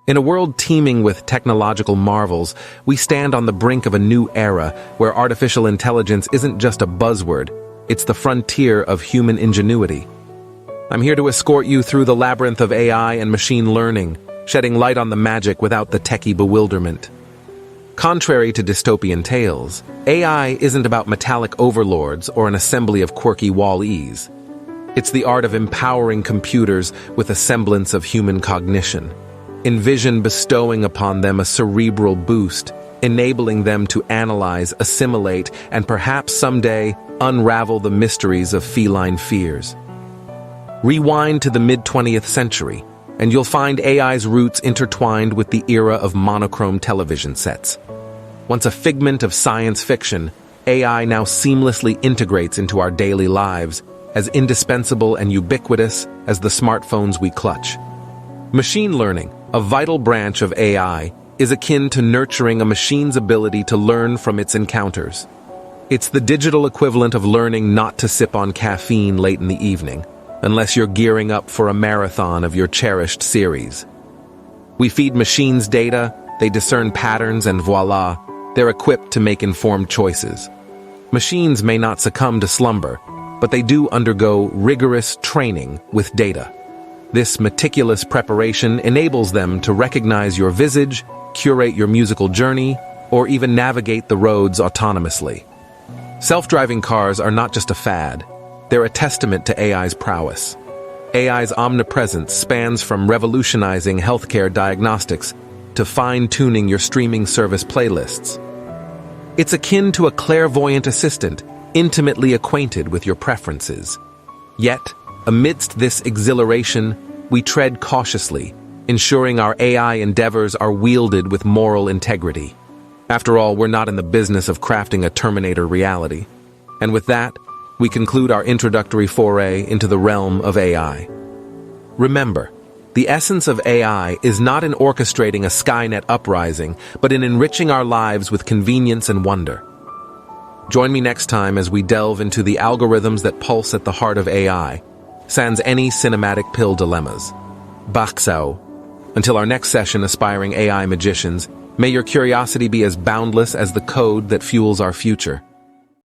In a world teeming with technological marvels, we stand on the brink of a new era where artificial intelligence isn't just a buzzword, it's the frontier of human ingenuity. I'm here to escort you through the labyrinth of AI and machine learning, shedding light on the magic without the techie bewilderment. Contrary to dystopian tales, AI isn't about metallic overlords or an assembly of quirky wall-e's. It's the art of empowering computers with a semblance of human cognition. Envision bestowing upon them a cerebral boost, enabling them to analyze, assimilate, and perhaps someday unravel the mysteries of feline fears. Rewind to the mid-20th century, and you'll find AI's roots intertwined with the era of monochrome television sets. Once a figment of science fiction, AI now seamlessly integrates into our daily lives, as indispensable and ubiquitous as the smartphones we clutch. Machine learning, a vital branch of AI, is akin to nurturing a machine's ability to learn from its encounters. It's the digital equivalent of learning not to sip on caffeine late in the evening, unless you're gearing up for a marathon of your cherished series. We feed machines data, they discern patterns, and voila, they're equipped to make informed choices. Machines may not succumb to slumber, but they do undergo rigorous training with data. This meticulous preparation enables them to recognize your visage, curate your musical journey, or even navigate the roads autonomously. Self-driving cars are not just a fad, they're a testament to AI's prowess. AI's omnipresence spans from revolutionizing healthcare diagnostics to fine-tuning your streaming service playlists. It's akin to a clairvoyant assistant, intimately acquainted with your preferences. Yet, amidst this exhilaration, we tread cautiously, ensuring our AI endeavors are wielded with moral integrity. After all, we're not in the business of crafting a Terminator reality. And with that, we conclude our introductory foray into the realm of AI. Remember, the essence of AI is not in orchestrating a Skynet uprising, but in enriching our lives with convenience and wonder. Join me next time as we delve into the algorithms that pulse at the heart of AI, sans any cinematic pill dilemmas. Baksao. Until our next session, aspiring AI magicians, may your curiosity be as boundless as the code that fuels our future.